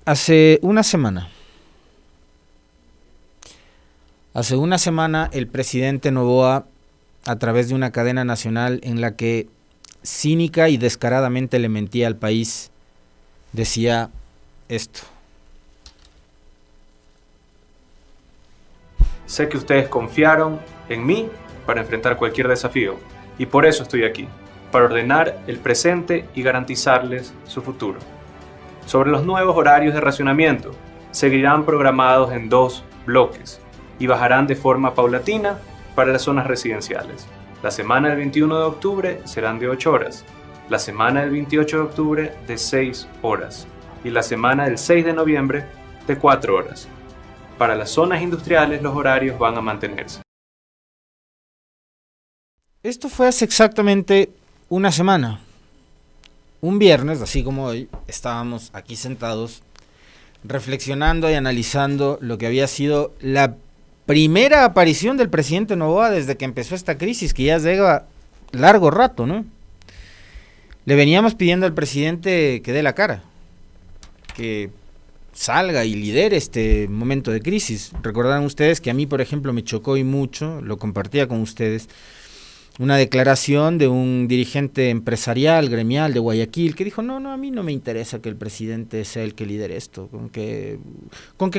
Hace una semana el presidente Noboa, a través de una cadena nacional en la que cínica y descaradamente le mentía al país, decía esto. Sé que ustedes confiaron en mí para enfrentar cualquier desafío, y por eso estoy aquí, para ordenar el presente y garantizarles su futuro. Sobre los nuevos horarios de racionamiento, seguirán programados en 2 bloques y bajarán de forma paulatina para las zonas residenciales. La semana del 21 de octubre serán de 8 horas, la semana del 28 de octubre de 6 horas y la semana del 6 de noviembre de 4 horas. Para las zonas industriales los horarios van a mantenerse. Esto fue hace exactamente una semana. Un viernes, así como hoy, estábamos aquí sentados reflexionando y analizando lo que había sido la primera aparición del presidente Noboa desde que empezó esta crisis, que ya lleva largo rato, ¿no? Le veníamos pidiendo al presidente que dé la cara, que salga y lidere este momento de crisis. Recordarán ustedes que a mí, por ejemplo, me chocó y mucho, lo compartía con ustedes, una declaración de un dirigente empresarial, gremial de Guayaquil, que dijo, no, a mí no me interesa que el presidente sea el que lidere esto, con que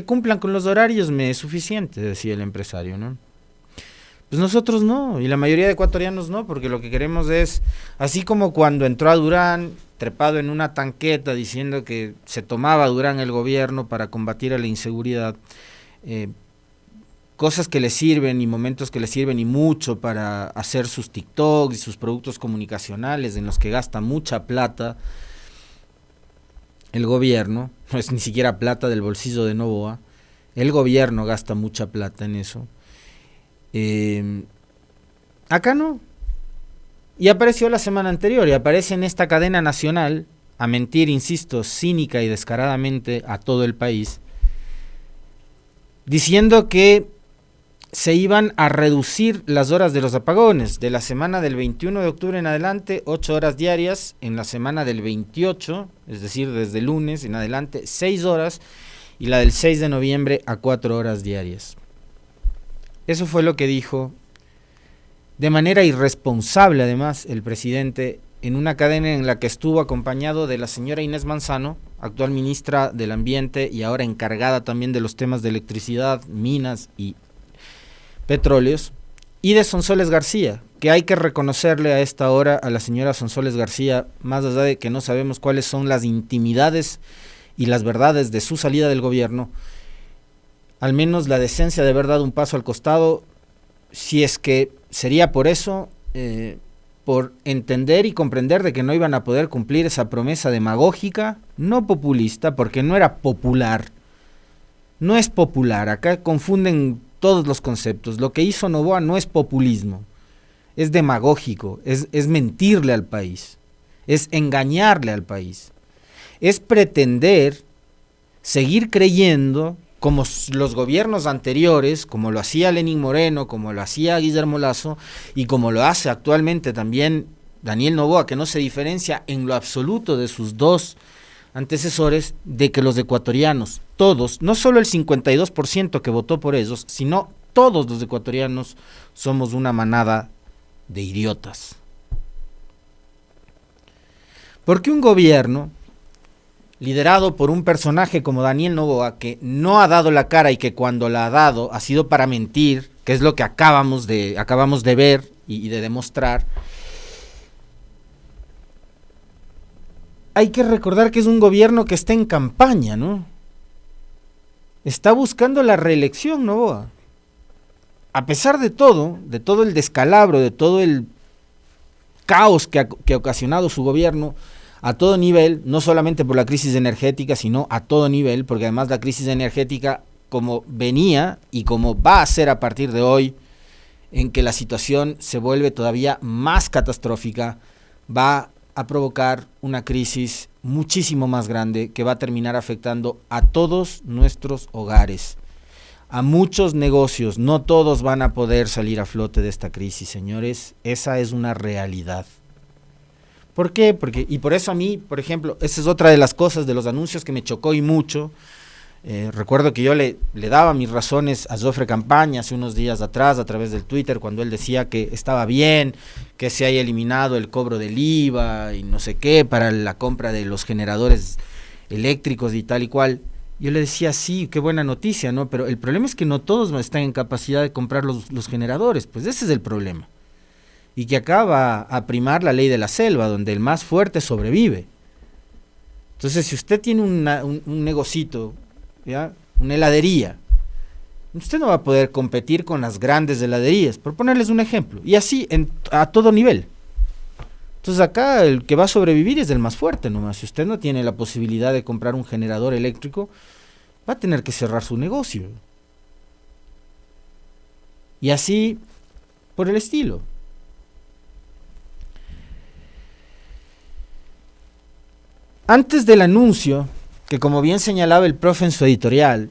cumplan con los horarios me es suficiente, decía el empresario, ¿no? Pues nosotros no, y la mayoría de ecuatorianos no, porque lo que queremos es, así como cuando entró a Durán, trepado en una tanqueta diciendo que se tomaba Durán el gobierno para combatir a la inseguridad, cosas que le sirven y momentos que le sirven y mucho para hacer sus TikToks y sus productos comunicacionales en los que gasta mucha plata el gobierno, no es ni siquiera plata del bolsillo de Noboa, el gobierno gasta mucha plata en eso. Acá no. Y apareció la semana anterior y aparece en esta cadena nacional a mentir, insisto, cínica y descaradamente a todo el país, diciendo que se iban a reducir las horas de los apagones. De la semana del 21 de octubre en adelante, 8 horas diarias. En la semana del 28, es decir, desde el lunes en adelante, 6 horas. Y la del 6 de noviembre a 4 horas diarias. Eso fue lo que dijo, de manera irresponsable además, el presidente, en una cadena en la que estuvo acompañado de la señora Inés Manzano, actual ministra del Ambiente y ahora encargada también de los temas de electricidad, minas y petróleos, y de Sonsoles García, que hay que reconocerle a esta hora a la señora Sonsoles García, más allá de que no sabemos cuáles son las intimidades y las verdades de su salida del gobierno, al menos la decencia de haber dado un paso al costado, si es que sería por eso, por entender y comprender de que no iban a poder cumplir esa promesa demagógica, no populista, porque no era popular, no es popular, acá confunden todos los conceptos. Lo que hizo Noboa no es populismo, es demagógico, es mentirle al país, es engañarle al país, es pretender seguir creyendo, como los gobiernos anteriores, como lo hacía Lenín Moreno, como lo hacía Guillermo Lasso y como lo hace actualmente también Daniel Noboa, que no se diferencia en lo absoluto de sus dos antecesores, de que los ecuatorianos, todos, no solo el 52% que votó por ellos, sino todos los ecuatorianos somos una manada de idiotas. Porque un gobierno liderado por un personaje como Daniel Noboa, que no ha dado la cara y que cuando la ha dado ha sido para mentir, que es lo que acabamos de ver y de demostrar, hay que recordar que es un gobierno que está en campaña, ¿no? Está buscando la reelección, Noboa. A pesar de todo el descalabro, de todo el caos que ha ocasionado su gobierno, a todo nivel, no solamente por la crisis energética, sino a todo nivel, porque además la crisis energética, como venía y como va a ser a partir de hoy, en que la situación se vuelve todavía más catastrófica, va a provocar una crisis muchísimo más grande que va a terminar afectando a todos nuestros hogares, a muchos negocios. No todos van a poder salir a flote de esta crisis, señores, esa es una realidad. ¿Por qué? Y por eso a mí, por ejemplo, esa es otra de las cosas, de los anuncios que me chocó y mucho. Recuerdo que yo le daba mis razones a Jofre Campaña hace unos días atrás a través del Twitter, cuando él decía que estaba bien que se haya eliminado el cobro del IVA y no sé qué para la compra de los generadores eléctricos y tal y cual. Yo le decía, sí, qué buena noticia, ¿no? Pero el problema es que no todos están en capacidad de comprar los generadores, pues ese es el problema. Y que acá va a primar la ley de la selva, donde el más fuerte sobrevive. Entonces, si usted tiene un negocito, ¿ya? Una heladería, usted no va a poder competir con las grandes heladerías, por ponerles un ejemplo, y así a todo nivel. Entonces acá el que va a sobrevivir es el más fuerte nomás. Si usted no tiene la posibilidad de comprar un generador eléctrico, va a tener que cerrar su negocio. Y así por el estilo. Antes del anuncio, que como bien señalaba el profe en su editorial,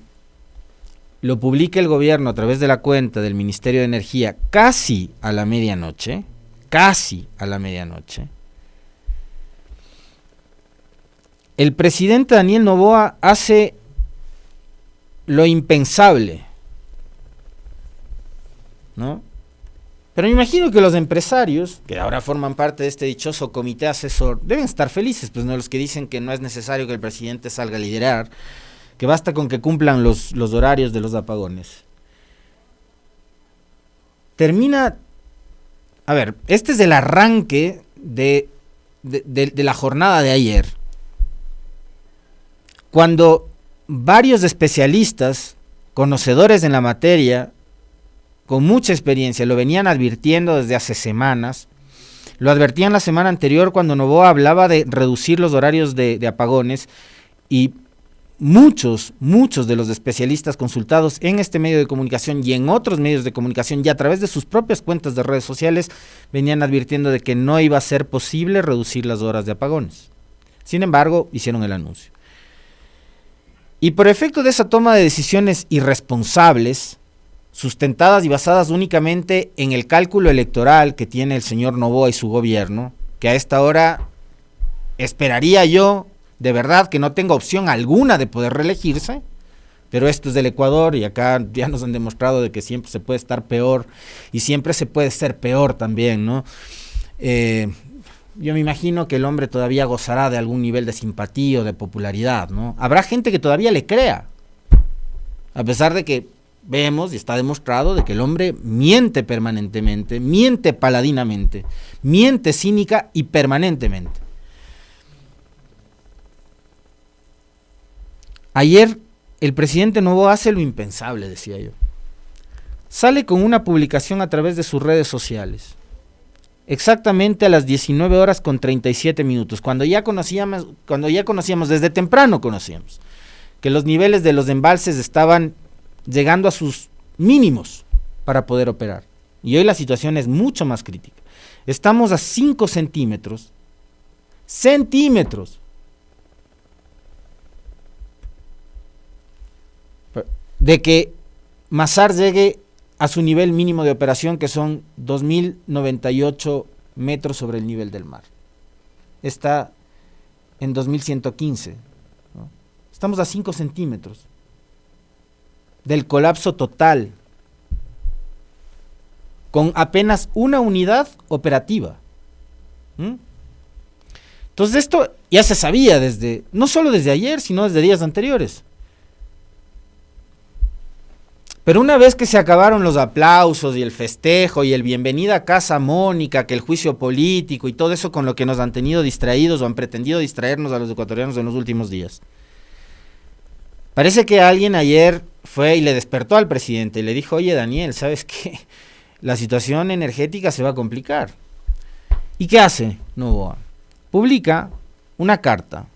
lo publica el gobierno a través de la cuenta del Ministerio de Energía casi a la medianoche, el presidente Daniel Noboa hace lo impensable, ¿no? Pero me imagino que los empresarios, que ahora forman parte de este dichoso comité asesor, deben estar felices, pues no, los que dicen que no es necesario que el presidente salga a liderar, que basta con que cumplan los horarios de los apagones. Termina, a ver, este es el arranque de la jornada de ayer, cuando varios especialistas, conocedores en la materia, con mucha experiencia, lo venían advirtiendo desde hace semanas. Lo advertían la semana anterior cuando Noboa hablaba de reducir los horarios de apagones, y muchos de los especialistas consultados en este medio de comunicación y en otros medios de comunicación y a través de sus propias cuentas de redes sociales venían advirtiendo de que no iba a ser posible reducir las horas de apagones. Sin embargo, hicieron el anuncio. Y por efecto de esa toma de decisiones irresponsables, sustentadas y basadas únicamente en el cálculo electoral que tiene el señor Noboa y su gobierno, que a esta hora esperaría yo de verdad que no tenga opción alguna de poder reelegirse, pero esto es del Ecuador y acá ya nos han demostrado de que siempre se puede estar peor y siempre se puede ser peor también, ¿no? Yo me imagino que el hombre todavía gozará de algún nivel de simpatía o de popularidad, ¿no? Habrá gente que todavía le crea, a pesar de que vemos y está demostrado de que el hombre miente permanentemente, miente paladinamente, miente cínica y permanentemente. Ayer el presidente Noboa hace lo impensable, decía yo. Sale con una publicación a través de sus redes sociales, exactamente a las 19 horas con 37 minutos, cuando ya conocíamos, desde temprano conocíamos, que los niveles de los embalses estaban llegando a sus mínimos para poder operar. Y hoy la situación es mucho más crítica. Estamos a 5 centímetros de que Masar llegue a su nivel mínimo de operación, que son 2.098 metros sobre el nivel del mar. Está en 2.115, ¿no? Estamos a 5 centímetros del colapso total, con apenas una unidad operativa. Entonces esto ya se sabía no solo desde ayer, sino desde días anteriores. Pero una vez que se acabaron los aplausos y el festejo y el bienvenida a casa Mónica, que el juicio político y todo eso con lo que nos han tenido distraídos o han pretendido distraernos a los ecuatorianos en los últimos días, parece que alguien ayer fue y le despertó al presidente y le dijo: oye, Daniel, ¿sabes qué? La situación energética se va a complicar. ¿Y qué hace Noboa? Publica una carta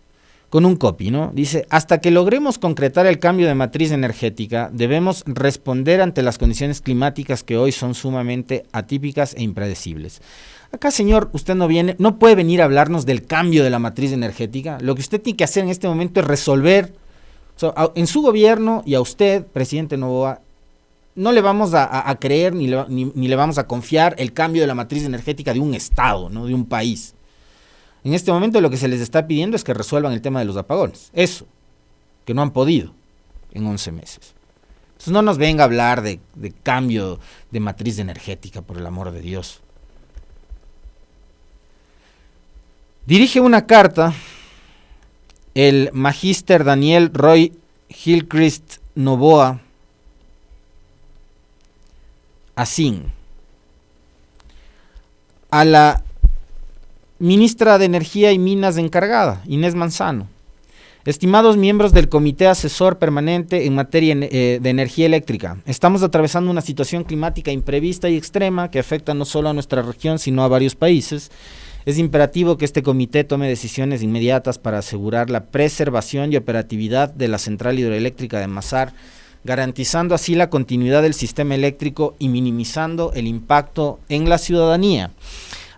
con un copy, ¿no? Dice: hasta que logremos concretar el cambio de matriz energética, debemos responder ante las condiciones climáticas que hoy son sumamente atípicas e impredecibles. Acá, señor, usted no puede venir a hablarnos del cambio de la matriz energética. Lo que usted tiene que hacer en este momento es resolver. En su gobierno y a usted, presidente Noboa, no le vamos a creer ni le vamos a confiar el cambio de la matriz energética de un estado, ¿no? De un país. En este momento lo que se les está pidiendo es que resuelvan el tema de los apagones. Eso, que no han podido en 11 meses. Entonces no nos venga a hablar de cambio de matriz energética, por el amor de Dios. Dirige una carta el magíster Daniel Roy Gilchrist Noboa Asín a la ministra de Energía y Minas encargada, Inés Manzano. Estimados miembros del Comité Asesor Permanente en materia de energía eléctrica, estamos atravesando una situación climática imprevista y extrema que afecta no solo a nuestra región, sino a varios países. Es imperativo que este comité tome decisiones inmediatas para asegurar la preservación y operatividad de la central hidroeléctrica de Masar, garantizando así la continuidad del sistema eléctrico y minimizando el impacto en la ciudadanía.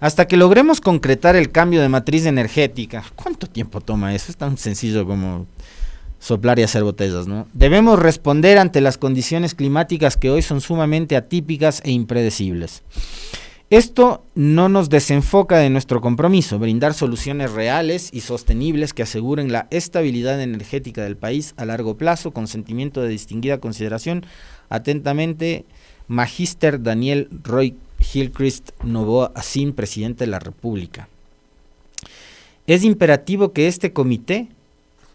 Hasta que logremos concretar el cambio de matriz energética, ¿cuánto tiempo toma eso? Es tan sencillo como soplar y hacer botellas, ¿no? Debemos responder ante las condiciones climáticas que hoy son sumamente atípicas e impredecibles. Esto no nos desenfoca de nuestro compromiso, brindar soluciones reales y sostenibles que aseguren la estabilidad energética del país a largo plazo, con sentimiento de distinguida consideración. Atentamente, Magíster Daniel Roy Gilchrist Noboa Asín, presidente de la República. Es imperativo que este comité,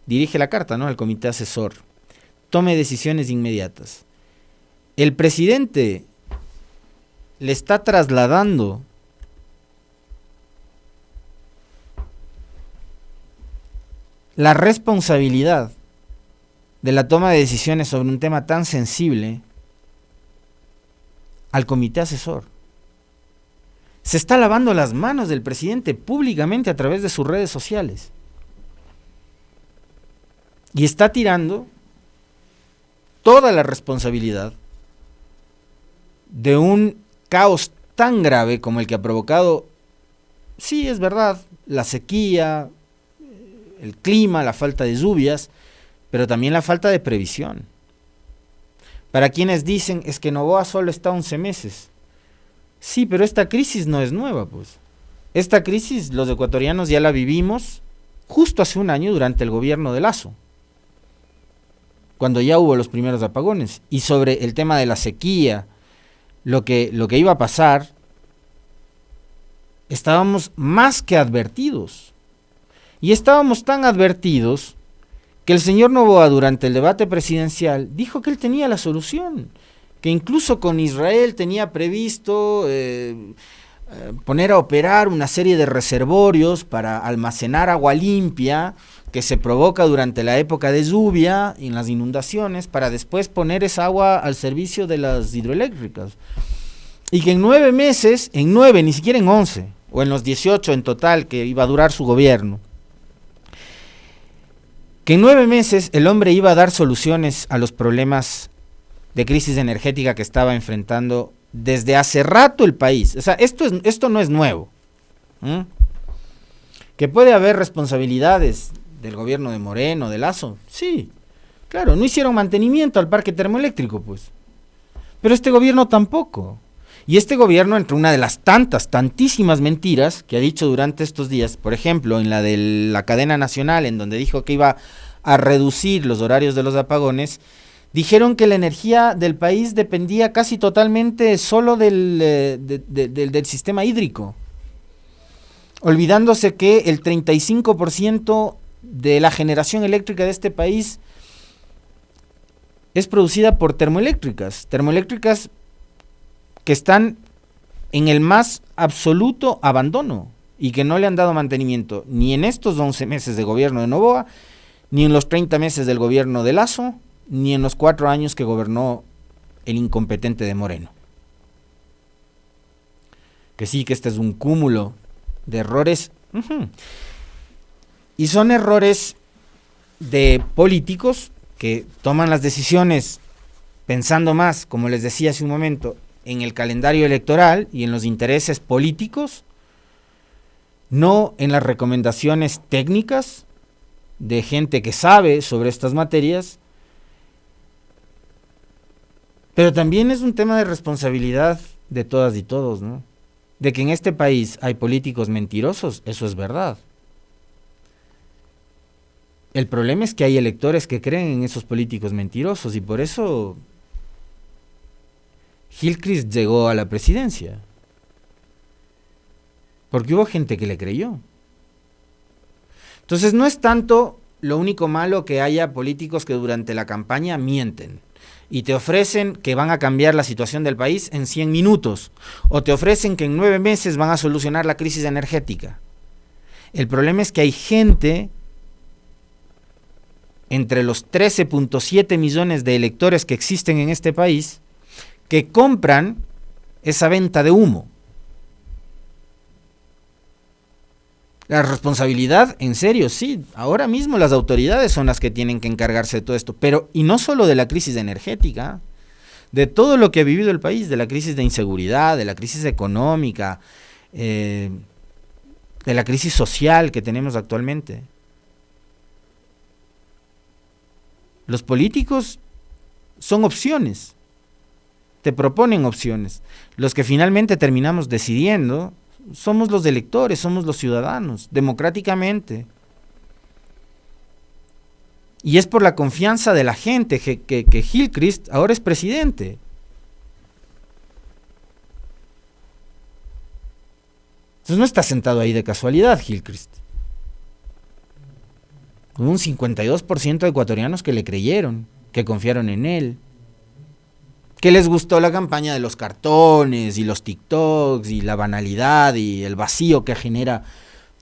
dirige la carta, ¿no?, al comité asesor, tome decisiones inmediatas. El presidente le está trasladando la responsabilidad de la toma de decisiones sobre un tema tan sensible al comité asesor. Se está lavando las manos del presidente públicamente a través de sus redes sociales. Y está tirando toda la responsabilidad de un caos tan grave como el que ha provocado, sí, es verdad, la sequía, el clima, la falta de lluvias, pero también la falta de previsión. Para quienes dicen, es que Noboa solo está 11 meses. Sí, pero esta crisis no es nueva, pues. Esta crisis los ecuatorianos ya la vivimos justo hace un año durante el gobierno de Lasso, cuando ya hubo los primeros apagones. Y sobre el tema de la sequía, lo que iba a pasar, estábamos más que advertidos. Y estábamos tan advertidos que el señor Noboa durante el debate presidencial dijo que él tenía la solución, que incluso con Israel tenía previsto poner a operar una serie de reservorios para almacenar agua limpia que se provoca durante la época de lluvia y en las inundaciones, para después poner esa agua al servicio de las hidroeléctricas. Y que en 9 meses, en 9, ni siquiera en 11, o en los 18 en total que iba a durar su gobierno, que en 9 meses el hombre iba a dar soluciones a los problemas de crisis energética que estaba enfrentando desde hace rato el país. O sea, esto no es nuevo. ¿Que puede haber responsabilidades del gobierno de Moreno, de Lasso? Sí, claro, no hicieron mantenimiento al parque termoeléctrico, pues. Pero este gobierno tampoco. Y este gobierno, entre una de las tantísimas mentiras que ha dicho durante estos días, por ejemplo, en la de la cadena nacional, en donde dijo que iba a reducir los horarios de los apagones, dijeron que la energía del país dependía casi totalmente solo del sistema hídrico, olvidándose que el 35% de la generación eléctrica de este país es producida por termoeléctricas que están en el más absoluto abandono y que no le han dado mantenimiento ni en estos 11 meses de gobierno de Noboa, ni en los 30 meses del gobierno de Lasso, ni en los 4 años que gobernó el incompetente de Moreno. Que sí, que este es un cúmulo de errores. Y son errores de políticos que toman las decisiones pensando más, como les decía hace un momento, en el calendario electoral y en los intereses políticos, no en las recomendaciones técnicas de gente que sabe sobre estas materias. Pero también es un tema de responsabilidad de todas y todos, ¿no? De que en este país hay políticos mentirosos, eso es verdad. El problema es que hay electores que creen en esos políticos mentirosos y por eso Gilchrist llegó a la presidencia. Porque hubo gente que le creyó. Entonces no es tanto lo único malo que haya políticos que durante la campaña mienten y te ofrecen que van a cambiar la situación del país en 100 minutos o te ofrecen que en 9 meses van a solucionar la crisis energética. El problema es que hay gente, entre los 13.7 millones de electores que existen en este país, que compran esa venta de humo. La responsabilidad, en serio, sí, ahora mismo las autoridades son las que tienen que encargarse de todo esto, pero y no solo de la crisis energética, de todo lo que ha vivido el país, de la crisis de inseguridad, de la crisis económica, de la crisis social que tenemos actualmente. Los políticos son opciones, te proponen opciones. Los que finalmente terminamos decidiendo somos los electores, somos los ciudadanos, democráticamente. Y es por la confianza de la gente que Gilchrist ahora es presidente. Entonces no está sentado ahí de casualidad Gilchrist. Hubo un 52% de ecuatorianos que le creyeron, que confiaron en él, que les gustó la campaña de los cartones y los TikToks y la banalidad y el vacío que genera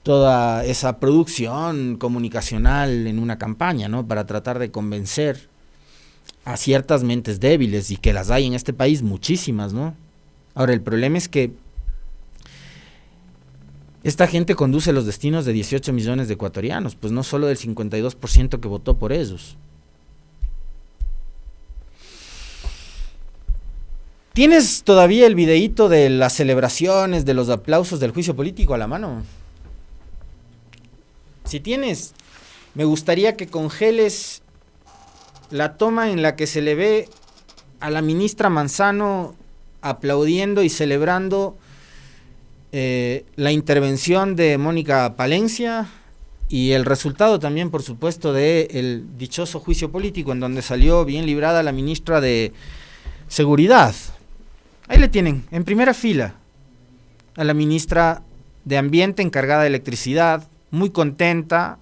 toda esa producción comunicacional en una campaña, ¿no? Para tratar de convencer a ciertas mentes débiles, y que las hay en este país muchísimas, ¿no? Ahora, el problema es que esta gente conduce los destinos de 18 millones de ecuatorianos, pues no solo del 52% que votó por ellos. ¿Tienes todavía el videíto de las celebraciones, de los aplausos del juicio político a la mano? Si tienes, me gustaría que congeles la toma en la que se le ve a la ministra Manzano aplaudiendo y celebrando la intervención de Mónica Palencia y el resultado también, por supuesto, del dichoso juicio político en donde salió bien librada la ministra de Seguridad. Ahí le tienen, en primera fila, a la ministra de Ambiente encargada de electricidad, muy contenta.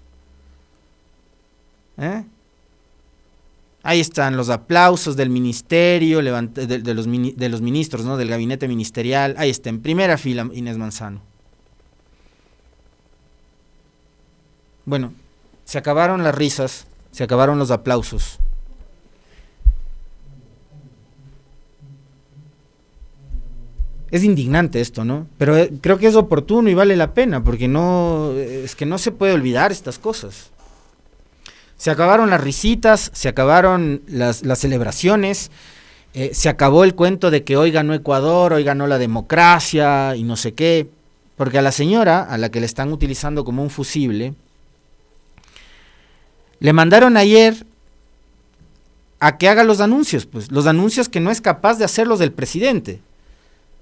Ahí están los aplausos del ministerio, de los ministros, ¿no? Del gabinete ministerial. Ahí está, en primera fila, Inés Manzano. Bueno, se acabaron las risas, se acabaron los aplausos. Es indignante esto, ¿no? Pero creo que es oportuno y vale la pena, porque es que no se puede olvidar estas cosas. Se acabaron las risitas, se acabaron las celebraciones, se acabó el cuento de que hoy ganó Ecuador, hoy ganó la democracia y no sé qué, porque a la señora, a la que le están utilizando como un fusible, le mandaron ayer a que haga los anuncios, pues, los anuncios que no es capaz de hacerlos el presidente,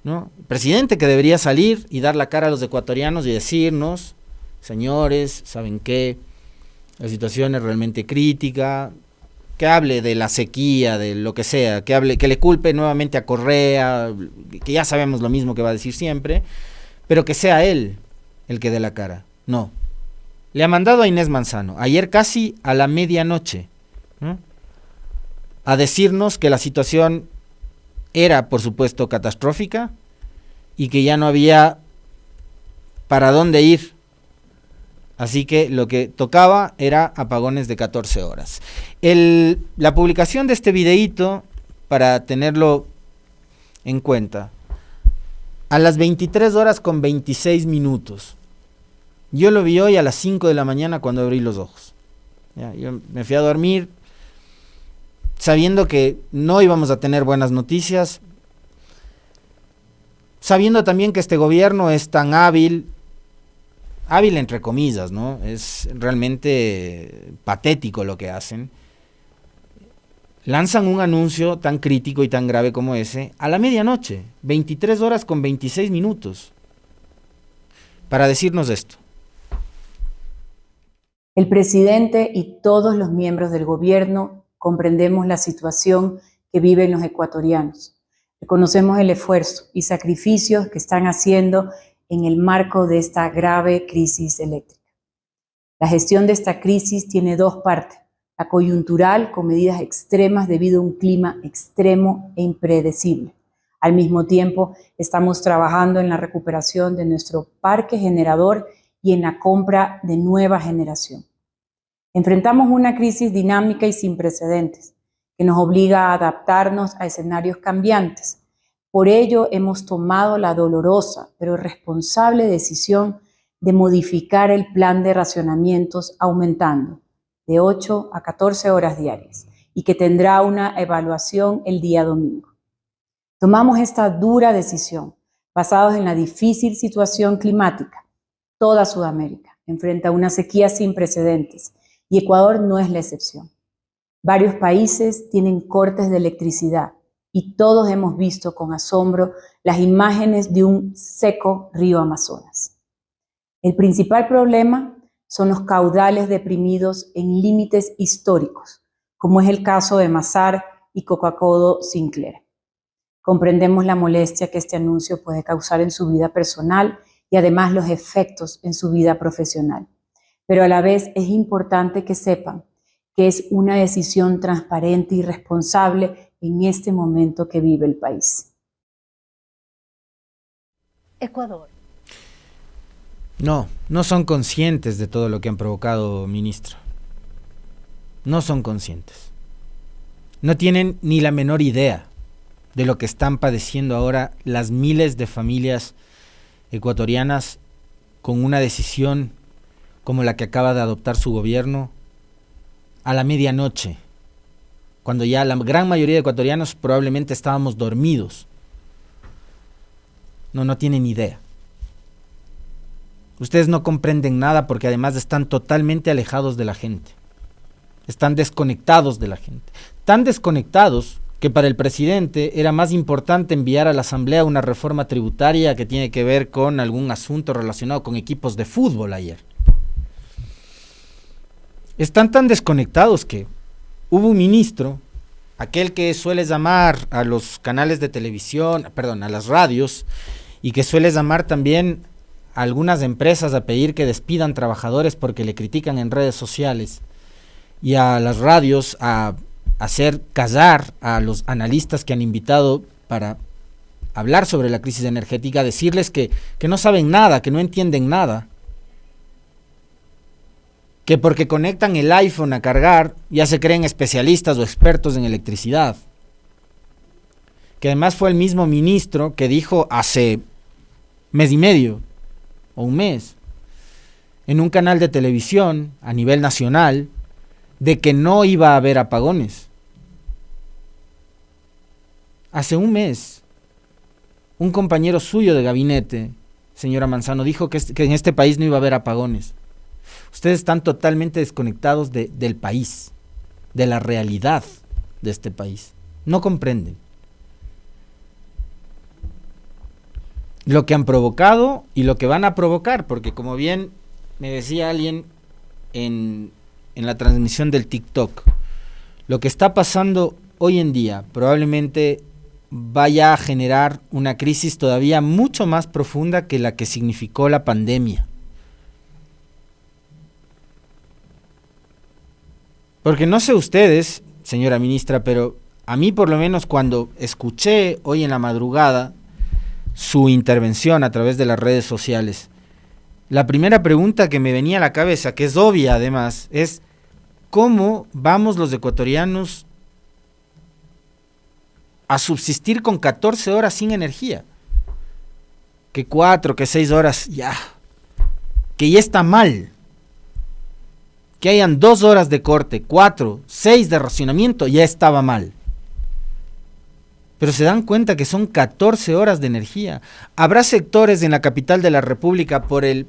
¿no? El presidente que debería salir y dar la cara a los ecuatorianos y decirnos, señores, ¿saben qué? La situación es realmente crítica, que hable de la sequía, de lo que sea, que le culpe nuevamente a Correa, que ya sabemos lo mismo que va a decir siempre, pero que sea él el que dé la cara. No. Le ha mandado a Inés Manzano, ayer casi a la medianoche, ¿no?, a decirnos que la situación era, por supuesto, catastrófica y que ya no había para dónde ir. Así que lo que tocaba era apagones de 14 horas. La publicación de este videíto, para tenerlo en cuenta, a las 23 horas con 26 minutos. Yo lo vi hoy a las 5 de la mañana cuando abrí los ojos. Ya, yo me fui a dormir sabiendo que no íbamos a tener buenas noticias, sabiendo también que este gobierno es tan hábil entre comillas, ¿no? Es realmente patético lo que hacen. Lanzan un anuncio tan crítico y tan grave como ese a la medianoche, 23 horas con 26 minutos, para decirnos esto. El presidente y todos los miembros del gobierno comprendemos la situación que viven los ecuatorianos. Reconocemos el esfuerzo y sacrificios que están haciendo en el marco de esta grave crisis eléctrica. La gestión de esta crisis tiene dos partes: la coyuntural, con medidas extremas debido a un clima extremo e impredecible. Al mismo tiempo, estamos trabajando en la recuperación de nuestro parque generador y en la compra de nueva generación. Enfrentamos una crisis dinámica y sin precedentes, que nos obliga a adaptarnos a escenarios cambiantes. Por ello, hemos tomado la dolorosa pero responsable decisión de modificar el plan de racionamientos, aumentando de 8 a 14 horas diarias y que tendrá una evaluación el día domingo. Tomamos esta dura decisión basados en la difícil situación climática. Toda Sudamérica enfrenta una sequía sin precedentes y Ecuador no es la excepción. Varios países tienen cortes de electricidad y todos hemos visto con asombro las imágenes de un seco río Amazonas. El principal problema son los caudales deprimidos en límites históricos, como es el caso de Mazar y Cocacodo Sinclair. Comprendemos la molestia que este anuncio puede causar en su vida personal y además los efectos en su vida profesional. Pero a la vez es importante que sepan que es una decisión transparente y responsable en este momento que vive el país. Ecuador. No son conscientes de todo lo que han provocado, ministro. No son conscientes. No tienen ni la menor idea de lo que están padeciendo ahora las miles de familias ecuatorianas con una decisión como la que acaba de adoptar su gobierno a la medianoche, cuando ya la gran mayoría de ecuatorianos probablemente estábamos dormidos. No tienen idea. Ustedes no comprenden nada porque además están totalmente alejados de la gente. Están desconectados de la gente. Tan desconectados que para el presidente era más importante enviar a la Asamblea una reforma tributaria que tiene que ver con algún asunto relacionado con equipos de fútbol ayer. Están tan desconectados que hubo un ministro, aquel que suele llamar a los canales de televisión, a las radios, y que suele llamar también a algunas empresas a pedir que despidan trabajadores porque le critican en redes sociales, y a las radios a hacer callar a los analistas que han invitado para hablar sobre la crisis energética, decirles que no saben nada, que no entienden nada, que porque conectan el iPhone a cargar ya se creen especialistas o expertos en electricidad, que además fue el mismo ministro que dijo hace mes y medio o un mes en un canal de televisión a nivel nacional de que no iba a haber apagones. Hace un mes, un compañero suyo de gabinete, señora Manzano, dijo que en este país no iba a haber apagones. Ustedes están totalmente desconectados del país, de la realidad de este país. No comprenden lo que han provocado y lo que van a provocar, porque como bien me decía alguien en la transmisión del TikTok, lo que está pasando hoy en día probablemente vaya a generar una crisis todavía mucho más profunda que la que significó la pandemia. Porque no sé ustedes, señora ministra, pero a mí por lo menos cuando escuché hoy en la madrugada su intervención a través de las redes sociales, la primera pregunta que me venía a la cabeza, que es obvia además, es ¿cómo vamos los ecuatorianos a subsistir con 14 horas sin energía? Que 4, que 6 horas, que ya está mal. Que hayan 2 horas de corte, 4, 6 de racionamiento, ya estaba mal. Pero se dan cuenta que son 14 horas de energía. Habrá sectores en la capital de la República por el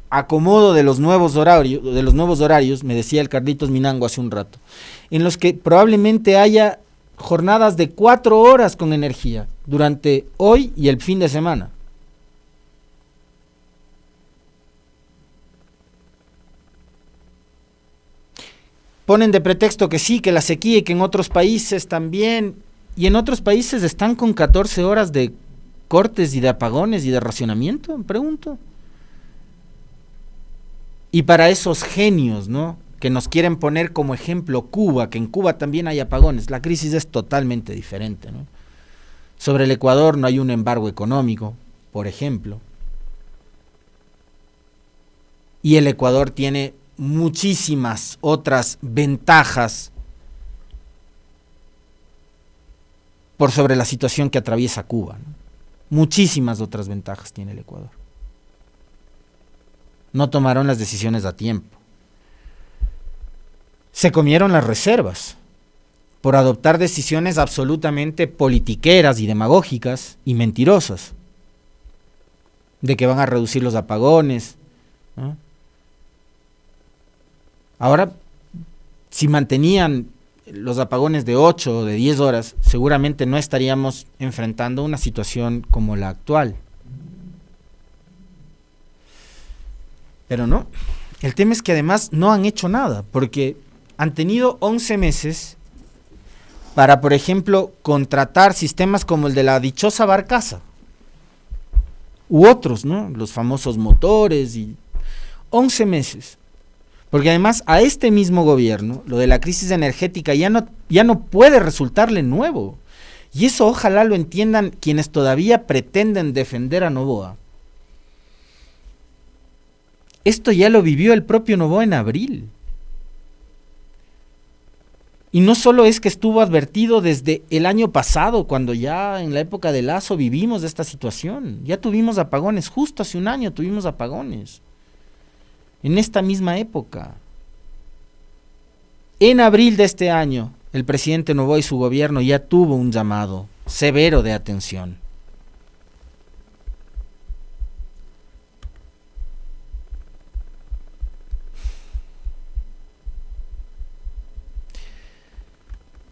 acomodo de los nuevos horarios, me decía el Carlitos Minango hace un rato, en los que probablemente haya jornadas de 4 horas con energía durante hoy y el fin de semana. ponen de pretexto que sí, que la sequía y que en otros países también, y en otros países están con 14 horas de cortes y de apagones y de racionamiento, pregunto. Y para esos genios, ¿no?, que nos quieren poner como ejemplo Cuba, que en Cuba también hay apagones, la crisis es totalmente diferente, ¿no? Sobre el Ecuador no hay un embargo económico, por ejemplo. Y el Ecuador tiene muchísimas otras ventajas por sobre la situación que atraviesa Cuba, ¿no? Muchísimas otras ventajas tiene el Ecuador. No tomaron las decisiones a tiempo. Se comieron las reservas por adoptar decisiones absolutamente politiqueras y demagógicas y mentirosas, de que van a reducir los apagones, ¿no? Ahora, si mantenían los apagones de 8 o de 10 horas, seguramente no estaríamos enfrentando una situación como la actual. Pero no, el tema es que además no han hecho nada, porque han tenido 11 meses para, por ejemplo, contratar sistemas como el de la dichosa barcaza, u otros, ¿no?, los famosos motores, y 11 meses. Porque además a este mismo gobierno, lo de la crisis energética ya no puede resultarle nuevo. Y eso ojalá lo entiendan quienes todavía pretenden defender a Noboa. Esto ya lo vivió el propio Noboa en abril. Y no solo es que estuvo advertido desde el año pasado, cuando ya en la época de Lasso vivimos esta situación. Ya tuvimos apagones, justo hace un año tuvimos apagones. En esta misma época. En abril de este año, el presidente Noboa y su gobierno ya tuvo un llamado severo de atención.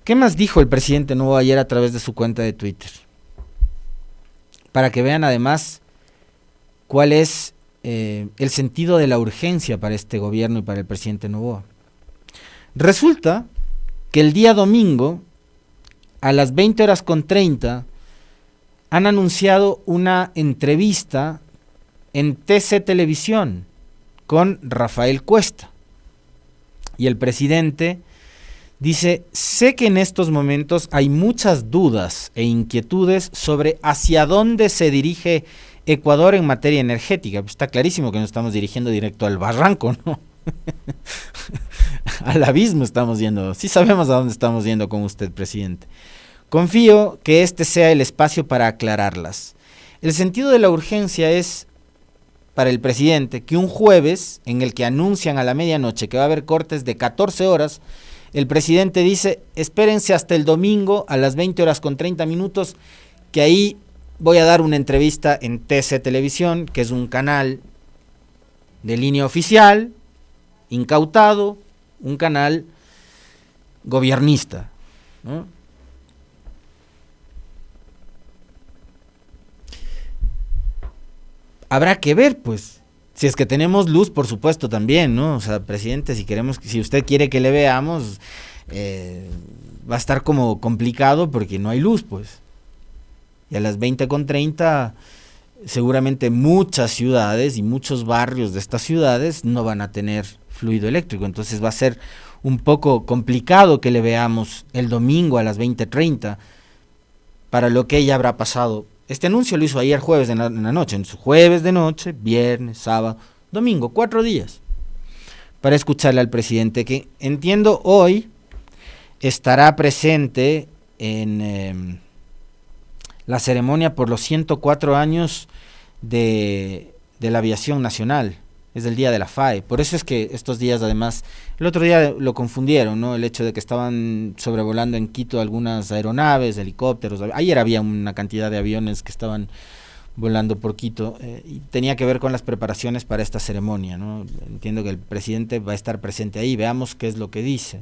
¿Qué más dijo el presidente Noboa ayer a través de su cuenta de Twitter? Para que vean además cuál es el sentido de la urgencia para este gobierno y para el presidente Noboa. Resulta que el día domingo, a las 20:30, han anunciado una entrevista en TC Televisión con Rafael Cuesta. Y el presidente dice: sé que en estos momentos hay muchas dudas e inquietudes sobre hacia dónde se dirige Ecuador en materia energética. Pues está clarísimo que nos estamos dirigiendo directo al barranco, ¿no? Al abismo estamos yendo. Sí sabemos a dónde estamos yendo con usted, presidente. Confío que este sea el espacio para aclararlas. El sentido de la urgencia es, para el presidente, que un jueves, en el que anuncian a la medianoche que va a haber cortes de 14 horas, el presidente dice: espérense hasta el domingo a las 20:30, que ahí voy a dar una entrevista en TC Televisión, que es un canal de línea oficial, incautado, un canal gobiernista, ¿no? Habrá que ver, pues, si es que tenemos luz, por supuesto, también, ¿no? O sea, presidente, si usted quiere que le veamos, va a estar como complicado porque no hay luz, pues. Y a las 20:30 seguramente muchas ciudades y muchos barrios de estas ciudades no van a tener fluido eléctrico, entonces va a ser un poco complicado que le veamos el domingo a las 20:30, para lo que ya habrá pasado. Este anuncio lo hizo ayer jueves en la noche, en su jueves de noche, viernes, sábado, domingo, 4 días, para escucharle al presidente, que entiendo hoy estará presente en la ceremonia por los 104 años de la aviación nacional. Es el día de la FAE. Por eso es que estos días, además, el otro día lo confundieron, ¿no? El hecho de que estaban sobrevolando en Quito algunas aeronaves, helicópteros. Ayer había una cantidad de aviones que estaban volando por Quito, y tenía que ver con las preparaciones para esta ceremonia, ¿no? Entiendo que el presidente va a estar presente ahí. Veamos qué es lo que dice,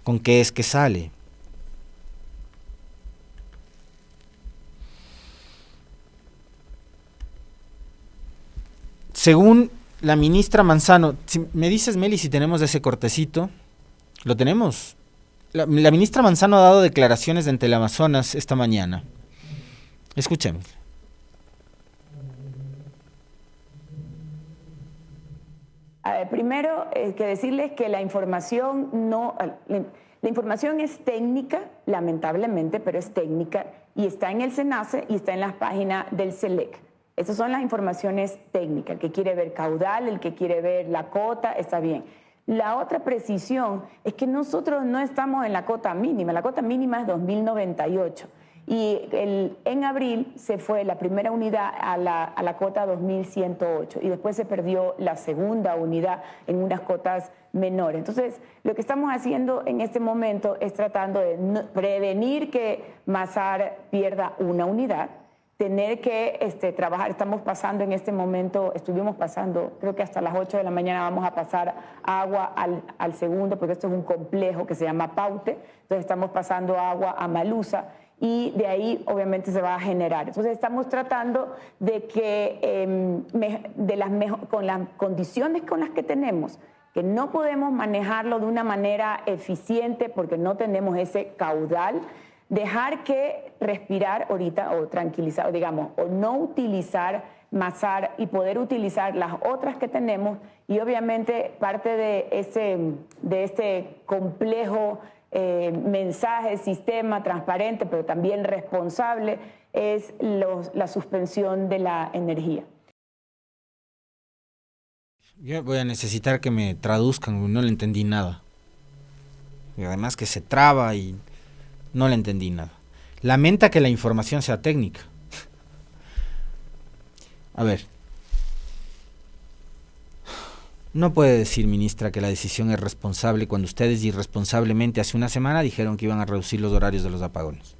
con qué es que sale. Según la ministra Manzano, si me dices, Meli, si tenemos ese cortecito, Lo tenemos. La ministra Manzano ha dado declaraciones ante el Amazonas esta mañana. Escuchemos. A ver, primero, que decirles que la información la información es técnica, lamentablemente, pero es técnica, y está en el SENACE y está en las páginas del SELEC. Esas son las informaciones técnicas. El que quiere ver caudal, el que quiere ver la cota, está bien. La otra precisión es que nosotros no estamos en la cota mínima. La cota mínima es 2098. Y en abril se fue la primera unidad a la cota 2108 y después se perdió la segunda unidad en unas cotas menores. Entonces, lo que estamos haciendo en este momento es tratando de prevenir que Masar pierda una unidad, tener que trabajar. Estamos pasando en este momento, estuvimos pasando, creo que hasta las 8 de la mañana vamos a pasar agua al segundo, porque esto es un complejo que se llama Paute. Entonces estamos pasando agua a Malusa y de ahí obviamente se va a generar. Entonces estamos tratando de que con las condiciones con las que tenemos, que no podemos manejarlo de una manera eficiente porque no tenemos ese caudal, dejar que respirar ahorita o tranquilizar, digamos, o no utilizar Masar y poder utilizar las otras que tenemos, y obviamente parte de este complejo mensaje, sistema transparente, pero también responsable, es la suspensión de la energía. Yo voy a necesitar que me traduzcan, no le entendí nada. Y además que se traba y no le entendí nada. Lamenta que la información sea técnica. A ver. No puede decir, ministra, que la decisión es responsable cuando ustedes irresponsablemente hace una semana dijeron que iban a reducir los horarios de los apagones.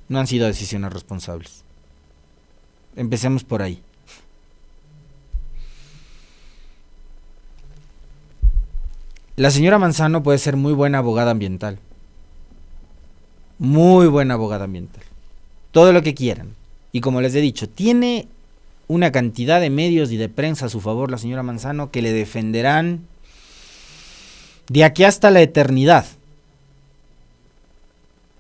No han sido decisiones responsables. Empecemos por ahí. La señora Manzano puede ser muy buena abogada ambiental. Muy buena abogada ambiental. Todo lo que quieran. Y como les he dicho, tiene una cantidad de medios y de prensa a su favor la señora Manzano que le defenderán de aquí hasta la eternidad.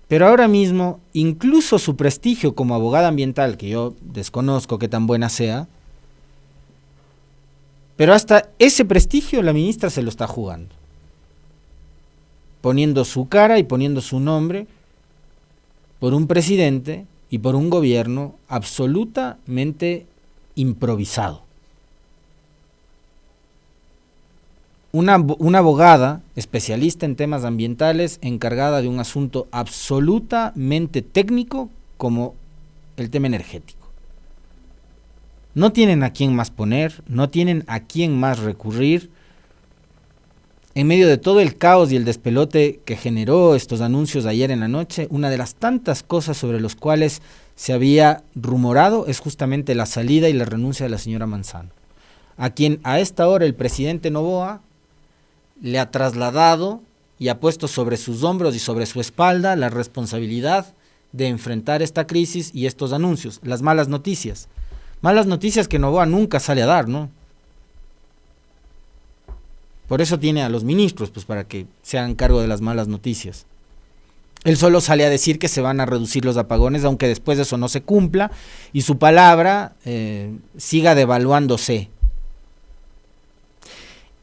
Pero ahora mismo, incluso su prestigio como abogada ambiental, que yo desconozco qué tan buena sea, pero hasta ese prestigio la ministra se lo está jugando, poniendo su cara y poniendo su nombre por un presidente y por un gobierno absolutamente improvisado. Una abogada especialista en temas ambientales encargada de un asunto absolutamente técnico como el tema energético. No tienen a quién más poner, no tienen a quién más recurrir. En medio de todo el caos y el despelote que generó estos anuncios ayer en la noche, una de las tantas cosas sobre las cuales se había rumorado es justamente la salida y la renuncia de la señora Manzano, a quien a esta hora el presidente Noboa le ha trasladado y ha puesto sobre sus hombros y sobre su espalda la responsabilidad de enfrentar esta crisis y estos anuncios, las malas noticias que Noboa nunca sale a dar, ¿no? Por eso tiene a los ministros, pues para que se hagan cargo de las malas noticias. Él solo sale a decir que se van a reducir los apagones, aunque después de eso no se cumpla y su palabra siga devaluándose.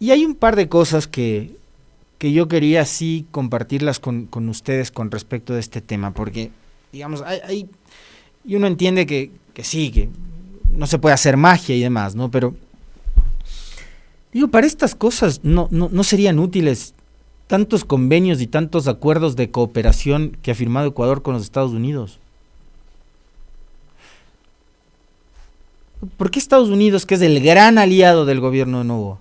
Y hay un par de cosas que yo quería sí compartirlas con ustedes con respecto de este tema, porque, digamos, y uno entiende que sí, que no se puede hacer magia y demás, ¿no? Pero, digo, para estas cosas no serían útiles tantos convenios y tantos acuerdos de cooperación que ha firmado Ecuador con los Estados Unidos. ¿Por qué Estados Unidos, que es el gran aliado del gobierno de Noboa,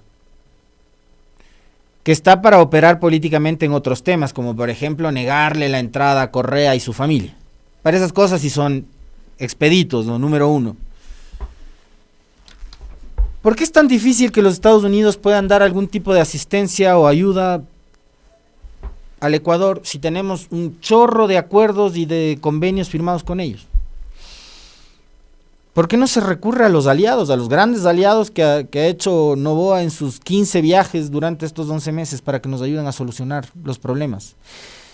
que está para operar políticamente en otros temas, como por ejemplo negarle la entrada a Correa y su familia? Para esas cosas sí son expeditos, ¿no? Número uno. ¿Por qué es tan difícil que los Estados Unidos puedan dar algún tipo de asistencia o ayuda al Ecuador si tenemos un chorro de acuerdos y de convenios firmados con ellos? ¿Por qué no se recurre a los aliados, a los grandes aliados que ha hecho Noboa en sus 15 viajes durante estos 11 meses para que nos ayuden a solucionar los problemas?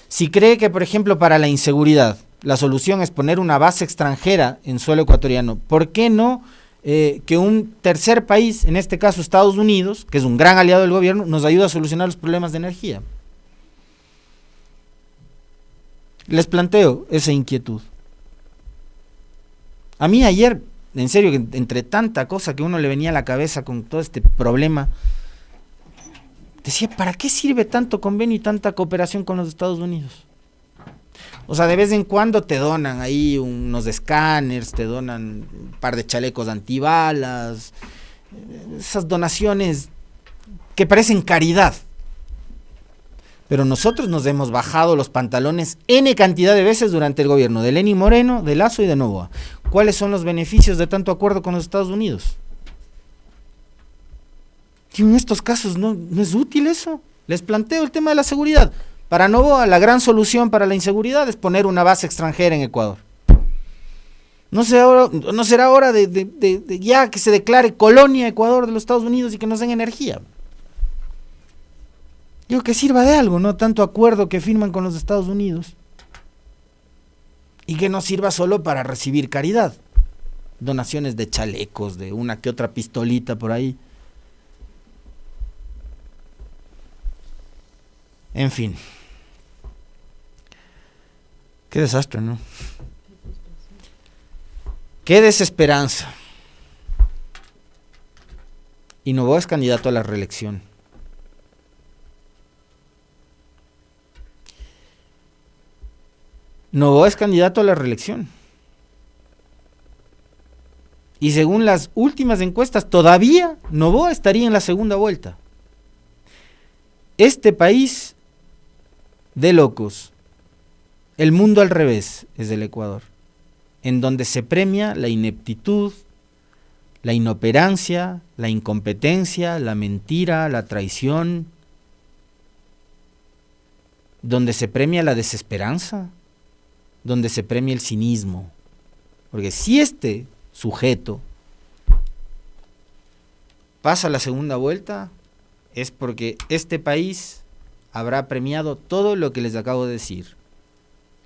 Si cree que, por ejemplo, para la inseguridad, la solución es poner una base extranjera en suelo ecuatoriano, ¿por qué no que un tercer país, en este caso Estados Unidos, que es un gran aliado del gobierno, nos ayude a solucionar los problemas de energía? Les planteo esa inquietud. A mí ayer, en serio, que entre tanta cosa que uno le venía a la cabeza con todo este problema, decía, ¿para qué sirve tanto convenio y tanta cooperación con los Estados Unidos? O sea, de vez en cuando te donan ahí unos escáneres, te donan un par de chalecos antibalas, esas donaciones que parecen caridad. Pero nosotros nos hemos bajado los pantalones N cantidad de veces durante el gobierno de Lenín Moreno, de Lasso y de Noboa. ¿Cuáles son los beneficios de tanto acuerdo con los Estados Unidos? Y en estos casos no es útil eso. Les planteo el tema de la seguridad. Para Noboa, la gran solución para la inseguridad es poner una base extranjera en Ecuador. ¿No será hora de ya que se declare colonia Ecuador de los Estados Unidos y que nos den energía? Digo, que sirva de algo, no tanto acuerdo que firman con los Estados Unidos. Y que no sirva solo para recibir caridad. Donaciones de chalecos, de una que otra pistolita por ahí. En fin. Qué desastre, ¿no? Qué desesperanza. Y Noboa es candidato a la reelección. Noboa es candidato a la reelección. Y según las últimas encuestas, todavía Noboa estaría en la segunda vuelta. Este país de locos, el mundo al revés, es el Ecuador, en donde se premia la ineptitud, la inoperancia, la incompetencia, la mentira, la traición, donde se premia la desesperanza, donde se premia el cinismo. Porque si este sujeto pasa la segunda vuelta, es porque este país habrá premiado todo lo que les acabo de decir.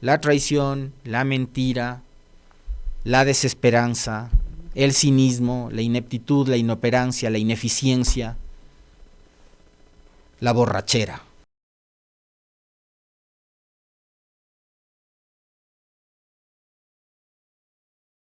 La traición, la mentira, la desesperanza, el cinismo, la ineptitud, la inoperancia, la ineficiencia, la borrachera.